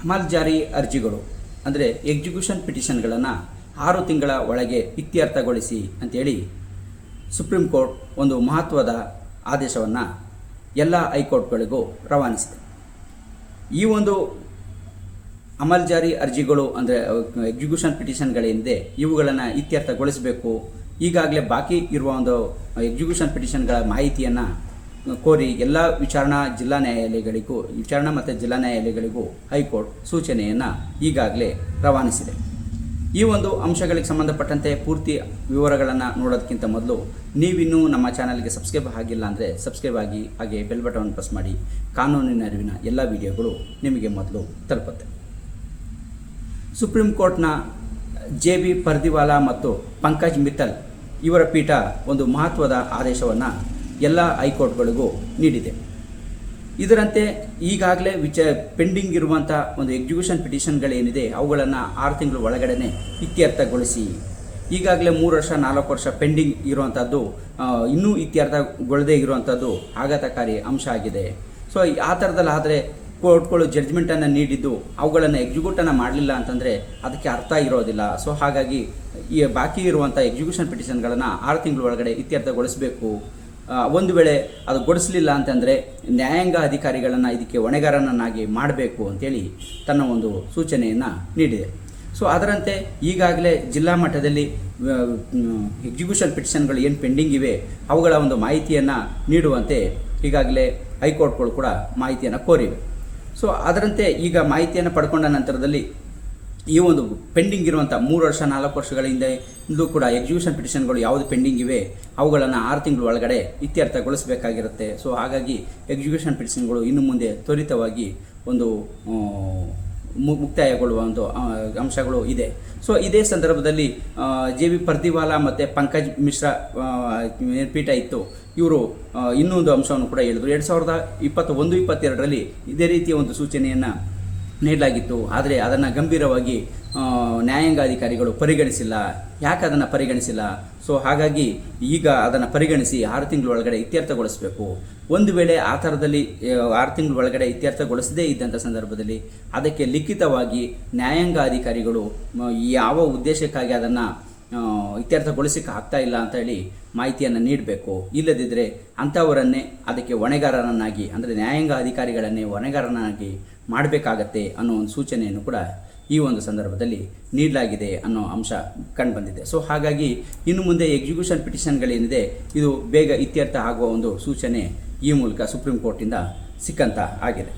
ಅಮಲ್ಜಾರಿ ಅರ್ಜಿಗಳು ಅಂದರೆ ಎಕ್ಸಿಕ್ಯೂಷನ್ ಪಿಟಿಷನ್ಗಳನ್ನು 6 ತಿಂಗಳ ಒಳಗೆ ಇತ್ಯರ್ಥಗೊಳಿಸಿ ಅಂತೇಳಿ ಸುಪ್ರೀಂ ಕೋರ್ಟ್ ಒಂದು ಮಹತ್ವದ ಆದೇಶವನ್ನು ಎಲ್ಲ ಹೈಕೋರ್ಟ್ಗಳಿಗೂ ರವಾನಿಸಿದೆ. ಈ ಒಂದು ಅಮಲ್ಜಾರಿ ಅರ್ಜಿಗಳು ಅಂದರೆ ಎಕ್ಸಿಕ್ಯೂಷನ್ ಪಿಟಿಷನ್ಗಳೇನಿದೆ ಇವುಗಳನ್ನು ಇತ್ಯರ್ಥಗೊಳಿಸಬೇಕು. ಈಗಾಗಲೇ ಬಾಕಿ ಇರುವ ಒಂದು ಎಕ್ಸಿಕ್ಯೂಷನ್ ಪಿಟಿಷನ್ಗಳ ಮಾಹಿತಿಯನ್ನು ಕೋರಿ ಎಲ್ಲ ವಿಚಾರಣಾ ಮತ್ತು ಜಿಲ್ಲಾ ನ್ಯಾಯಾಲಯಗಳಿಗೂ ಹೈಕೋರ್ಟ್ ಸೂಚನೆಯನ್ನು ಈಗಾಗಲೇ ರವಾನಿಸಿದೆ. ಈ ಒಂದು ಅಂಶಗಳಿಗೆ ಸಂಬಂಧಪಟ್ಟಂತೆ ಪೂರ್ತಿ ವಿವರಗಳನ್ನು ನೋಡೋದಕ್ಕಿಂತ ಮೊದಲು ನೀವಿನ್ನೂ ನಮ್ಮ ಚಾನಲ್ಗೆ ಸಬ್ಸ್ಕ್ರೈಬ್ ಆಗಿಲ್ಲ ಅಂದರೆ ಸಬ್ಸ್ಕ್ರೈಬ್ ಆಗಿ, ಹಾಗೆ ಬೆಲ್ ಬಟನ್ ಪ್ರೆಸ್ ಮಾಡಿ. ಕಾನೂನಿನ ಅರಿವಿನ ಎಲ್ಲ ವಿಡಿಯೋಗಳು ನಿಮಗೆ ಮೊದಲು ತಲುಪುತ್ತೆ. ಸುಪ್ರೀಂ ಕೋರ್ಟ್ನ JB ಪರ್ದಿವಾಲಾ ಮತ್ತು ಪಂಕಜ್ ಮಿತ್ತಲ್ ಇವರ ಪೀಠ ಒಂದು ಮಹತ್ವದ ಆದೇಶವನ್ನು ಎಲ್ಲ ಹೈಕೋರ್ಟ್ಗಳಿಗೂ ನೀಡಿದೆ. ಇದರಂತೆ ಈಗಾಗಲೇ ಪೆಂಡಿಂಗ್ ಇರುವಂಥ ಒಂದು ಎಕ್ಸಿಕ್ಯೂಷನ್ ಪಿಟಿಷನ್ಗಳೇನಿದೆ ಅವುಗಳನ್ನು 6 ತಿಂಗಳ ಒಳಗಡೆ ಇತ್ಯರ್ಥಗೊಳಿಸಿ. ಈಗಾಗಲೇ 3 ವರ್ಷ 4 ವರ್ಷ ಪೆಂಡಿಂಗ್ ಇರುವಂಥದ್ದು ಇನ್ನೂ ಇತ್ಯರ್ಥಗೊಳ್ಳದೇ ಇರುವಂಥದ್ದು ಆಘಾತಕಾರಿ ಅಂಶ ಆಗಿದೆ. ಸೊ ಆ ಥರದಲ್ಲಾದರೆ ಕೋರ್ಟ್ಗಳು ಜಡ್ಜ್ಮೆಂಟನ್ನು ನೀಡಿದ್ದು ಅವುಗಳನ್ನು ಎಕ್ಸಿಕ್ಯೂಟನ್ನು ಮಾಡಲಿಲ್ಲ ಅಂತಂದರೆ ಅದಕ್ಕೆ ಅರ್ಥ ಇರೋದಿಲ್ಲ. ಸೊ ಹಾಗಾಗಿ ಈ ಬಾಕಿ ಇರುವಂಥ ಎಕ್ಸಿಕ್ಯೂಷನ್ ಪಿಟಿಷನ್ಗಳನ್ನು 6 ತಿಂಗಳ ಒಳಗಡೆ ಇತ್ಯರ್ಥಗೊಳಿಸಬೇಕು. ಒಂದು ವೇಳೆ ಅದು ಗೊಳಿಸಲಿಲ್ಲ ಅಂತಂದರೆ ನ್ಯಾಯಾಂಗ ಅಧಿಕಾರಿಗಳನ್ನು ಇದಕ್ಕೆ ಹೊಣೆಗಾರನನ್ನಾಗಿ ಮಾಡಬೇಕು ಅಂತೇಳಿ ತನ್ನ ಒಂದು ಸೂಚನೆಯನ್ನು ನೀಡಿದೆ. ಸೊ ಅದರಂತೆ ಈಗಾಗಲೇ ಜಿಲ್ಲಾ ಮಟ್ಟದಲ್ಲಿ ಎಕ್ಸಿಕ್ಯೂಷನ್ ಪಿಟಿಷನ್ಗಳು ಏನು ಪೆಂಡಿಂಗ್ ಇವೆ ಅವುಗಳ ಒಂದು ಮಾಹಿತಿಯನ್ನು ನೀಡುವಂತೆ ಈಗಾಗಲೇ ಹೈಕೋರ್ಟ್ಗಳು ಕೂಡ ಮಾಹಿತಿಯನ್ನು ಕೋರಿವೆ. ಸೊ ಅದರಂತೆ ಈಗ ಮಾಹಿತಿಯನ್ನು ಪಡ್ಕೊಂಡ ನಂತರದಲ್ಲಿ ಈ ಒಂದು ಪೆಂಡಿಂಗ್ ಇರುವಂಥ 3 ವರ್ಷ 4 ವರ್ಷಗಳ ಹಿಂದೆ ಇಂದು ಕೂಡ ಎಕ್ಸಿಕ್ಯೂಷನ್ ಪಿಟಿಷನ್ಗಳು ಯಾವುದು ಪೆಂಡಿಂಗ್ ಇವೆ ಅವುಗಳನ್ನು 6 ತಿಂಗಳ ಒಳಗಡೆ ಇತ್ಯರ್ಥಗೊಳಿಸಬೇಕಾಗಿರುತ್ತೆ. ಸೊ ಹಾಗಾಗಿ ಎಕ್ಸಿಕ್ಯೂಷನ್ ಪಿಟಿಷನ್ಗಳು ಇನ್ನು ಮುಂದೆ ತ್ವರಿತವಾಗಿ ಒಂದು ಮುಕ್ತಾಯಗೊಳ್ಳುವ ಒಂದು ಅಂಶಗಳು ಇದೆ. ಸೊ ಇದೇ ಸಂದರ್ಭದಲ್ಲಿ JB ಪರ್ದಿವಾಲಾ ಮತ್ತು ಪಂಕಜ್ ಮಿಶ್ರಾ ಪೀಠ ಇತ್ತು, ಇವರು ಇನ್ನೊಂದು ಅಂಶವನ್ನು ಕೂಡ ಹೇಳಿದರು. 2021-22ರಲ್ಲಿ ಇದೇ ರೀತಿಯ ಒಂದು ಸೂಚನೆಯನ್ನು ನೀಡಲಾಗಿತ್ತು. ಆದರೆ ಅದನ್ನು ಗಂಭೀರವಾಗಿ ನ್ಯಾಯಾಂಗ ಅಧಿಕಾರಿಗಳು ಪರಿಗಣಿಸಿಲ್ಲ. ಯಾಕೆ ಅದನ್ನು ಪರಿಗಣಿಸಿಲ್ಲ? ಸೊ ಹಾಗಾಗಿ ಈಗ ಅದನ್ನು ಪರಿಗಣಿಸಿ 6 ತಿಂಗಳ ಒಳಗಡೆ ಇತ್ಯರ್ಥಗೊಳಿಸಬೇಕು. ಒಂದು ವೇಳೆ ಆ ಥರದಲ್ಲಿ 6 ತಿಂಗಳ ಒಳಗಡೆ ಇತ್ಯರ್ಥಗೊಳಿಸದೇ ಇದ್ದಂಥ ಸಂದರ್ಭದಲ್ಲಿ ಅದಕ್ಕೆ ಲಿಖಿತವಾಗಿ ನ್ಯಾಯಾಂಗ ಅಧಿಕಾರಿಗಳು ಯಾವ ಉದ್ದೇಶಕ್ಕಾಗಿ ಅದನ್ನು ಇತ್ಯರ್ಥಗೊಳಿಸಕ್ಕೆ ಆಗ್ತಾ ಇಲ್ಲ ಅಂತ ಹೇಳಿ ಮಾಹಿತಿಯನ್ನು ನೀಡಬೇಕು. ಇಲ್ಲದಿದ್ದರೆ ಅಂಥವರನ್ನೇ ಅದಕ್ಕೆ ಹೊಣೆಗಾರರನ್ನಾಗಿ, ಅಂದರೆ ನ್ಯಾಯಾಂಗ ಅಧಿಕಾರಿಗಳನ್ನೇ ಹೊಣೆಗಾರನಾಗಿ ಮಾಡಬೇಕಾಗತ್ತೆ ಅನ್ನೋ ಒಂದು ಸೂಚನೆಯನ್ನು ಕೂಡ ಈ ಒಂದು ಸಂದರ್ಭದಲ್ಲಿ ನೀಡಲಾಗಿದೆ ಅನ್ನೋ ಅಂಶ ಕಂಡುಬಂದಿದೆ. ಸೊ ಹಾಗಾಗಿ ಇನ್ನು ಮುಂದೆ ಎಕ್ಸಿಕ್ಯೂಷನ್ ಪಿಟಿಷನ್ಗಳೇನಿದೆ ಇದು ಬೇಗ ಇತ್ಯರ್ಥ ಆಗುವ ಒಂದು ಸೂಚನೆ ಈ ಮೂಲಕ ಸುಪ್ರೀಂ ಕೋರ್ಟಿಂದ ಸಿಕ್ಕಂತ ಆಗಿದೆ.